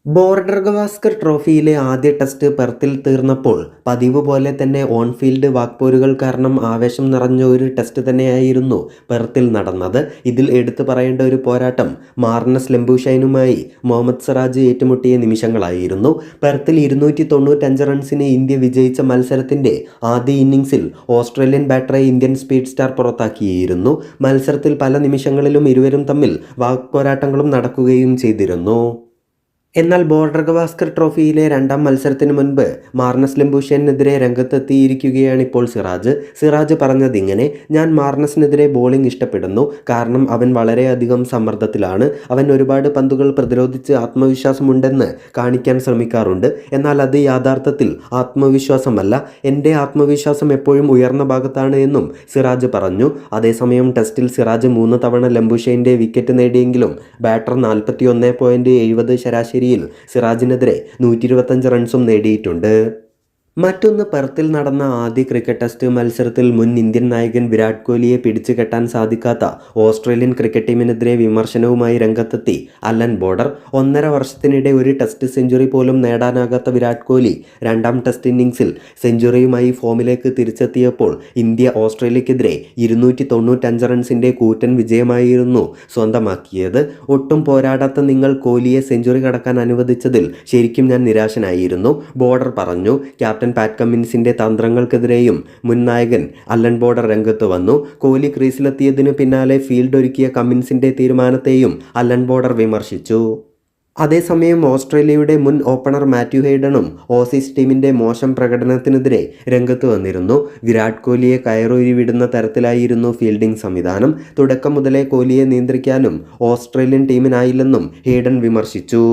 Border Gavaskar ട്രോഫിയിലെ ആദ്യ test പെർത്തിൽ തീർന്നപ്പോൾ പതിവ് പോലെ തന്നെ ഓൺ ഫീൽഡ് വാക്പോരുകൾ കാരണം ആവേശം നിറഞ്ഞ ഒരു ടെസ്റ്റ് തന്നെയായിരുന്നു പെർത്തിൽ നടന്നത്. ഇതിൽ എടുത്തു പറയേണ്ട ഒരു പോരാട്ടം മാർണസ് ലംബൂഷൈനുമായി മുഹമ്മദ് സിറാജ് ഏറ്റുമുട്ടിയ നിമിഷങ്ങളായിരുന്നു. പെർത്തിൽ 295 റൺസിന് ഇന്ത്യ വിജയിച്ച മത്സരത്തിൻ്റെ ആദ്യ ഇന്നിംഗ്സിൽ ഓസ്ട്രേലിയൻ ബാറ്ററെ ഇന്ത്യൻ സ്പീഡ് സ്റ്റാർ പുറത്താക്കിയിരുന്നു. മത്സരത്തിൽ പല നിമിഷങ്ങളിലും ഇരുവരും തമ്മിൽ വാക്പോരാട്ടങ്ങളും നടക്കുകയും ചെയ്തിരുന്നു. എന്നാൽ ബോർഡർ ഗവാസ്കർ ട്രോഫിയിലെ രണ്ടാം മത്സരത്തിന് മുൻപ് മാർണസ് ലംബൂഷൈനെതിരെ രംഗത്തെത്തിയിരിക്കുകയാണ് ഇപ്പോൾ സിറാജ് പറഞ്ഞതിങ്ങനെ: ഞാൻ മാർണസിനെതിരെ ബോളിംഗ് ഇഷ്ടപ്പെടുന്നു, കാരണം അവൻ വളരെയധികം സമ്മർദ്ദത്തിലാണ്. അവൻ ഒരുപാട് പന്തുകൾ പ്രതിരോധിച്ച് ആത്മവിശ്വാസമുണ്ടെന്ന് കാണിക്കാൻ ശ്രമിക്കാറുണ്ട്. എന്നാൽ അത് യാഥാർത്ഥത്തിൽ ആത്മവിശ്വാസമല്ല. എൻ്റെ ആത്മവിശ്വാസം എപ്പോഴും ഉയർന്ന ഭാഗത്താണ് എന്നും സിറാജ് പറഞ്ഞു. അതേസമയം ടെസ്റ്റിൽ സിറാജ് 3 തവണ ലംബൂഷൈൻ്റെ വിക്കറ്റ് നേടിയെങ്കിലും ബാറ്റർ 41.70 ശരാശരി സിറാജിനെതിരെ 125 റൺസും നേടിയിട്ടുണ്ട്. മറ്റൊന്ന്, പെർത്തിൽ നടന്ന ആദ്യ ക്രിക്കറ്റ് ടെസ്റ്റ് മത്സരത്തിൽ മുൻ ഇന്ത്യൻ നായകൻ വിരാട് കോഹ്ലിയെ പിടിച്ചുകെട്ടാൻ സാധിക്കാത്ത ഓസ്ട്രേലിയൻ ക്രിക്കറ്റ് ടീമിനെതിരെ വിമർശനവുമായി രംഗത്തെത്തി അലൻ ബോർഡർ. 1.5 വർഷത്തിനിടെ ഒരു ടെസ്റ്റ് സെഞ്ചുറി പോലും നേടാനാകാത്ത വിരാട് കോഹ്ലി രണ്ടാം ടെസ്റ്റ് ഇന്നിംഗ്സിൽ സെഞ്ചുറിയുമായി ഫോമിലേക്ക് തിരിച്ചെത്തിയപ്പോൾ ഇന്ത്യ ഓസ്ട്രേലിയക്കെതിരെ 295 റൺസിൻ്റെ കൂറ്റൻ വിജയമായിരുന്നു സ്വന്തമാക്കിയത്. ഒട്ടും പോരാടാത്ത നിങ്ങൾ കോഹ്ലിയെ സെഞ്ചുറി കടക്കാൻ അനുവദിച്ചതിൽ ശരിക്കും ഞാൻ നിരാശനായിരുന്നു, ബോർഡർ പറഞ്ഞു. ക്യാപ്റ്റൻ പാറ്റ് കമ്മിൻസിൻ്റെ തന്ത്രങ്ങൾക്കെതിരെയും മുൻ നായകൻ അലൻ ബോർഡർ രംഗത്ത് വന്നു. കോഹ്ലി ക്രീസിലെത്തിയതിനു പിന്നാലെ ഫീൽഡ് ഒരുക്കിയ കമ്മിൻസിൻ്റെ തീരുമാനത്തെയും അലൻ ബോർഡർ വിമർശിച്ചു. അതേസമയം ഓസ്ട്രേലിയയുടെ മുൻ ഓപ്പണർ മാത്യു ഹെയ്ഡനും ഓസീസ് ടീമിൻ്റെ മോശം പ്രകടനത്തിനെതിരെ രംഗത്ത് വന്നിരുന്നു. വിരാട് കോഹ്ലിയെ കയറൂരി വിടുന്ന തരത്തിലായിരുന്നു ഫീൽഡിംഗ് സംവിധാനം. തുടക്കം മുതലേ കോഹ്ലിയെ നിയന്ത്രിക്കാനും ഓസ്ട്രേലിയൻ ടീമിനായില്ലെന്നും ഹെയ്ഡൻ വിമർശിച്ചു.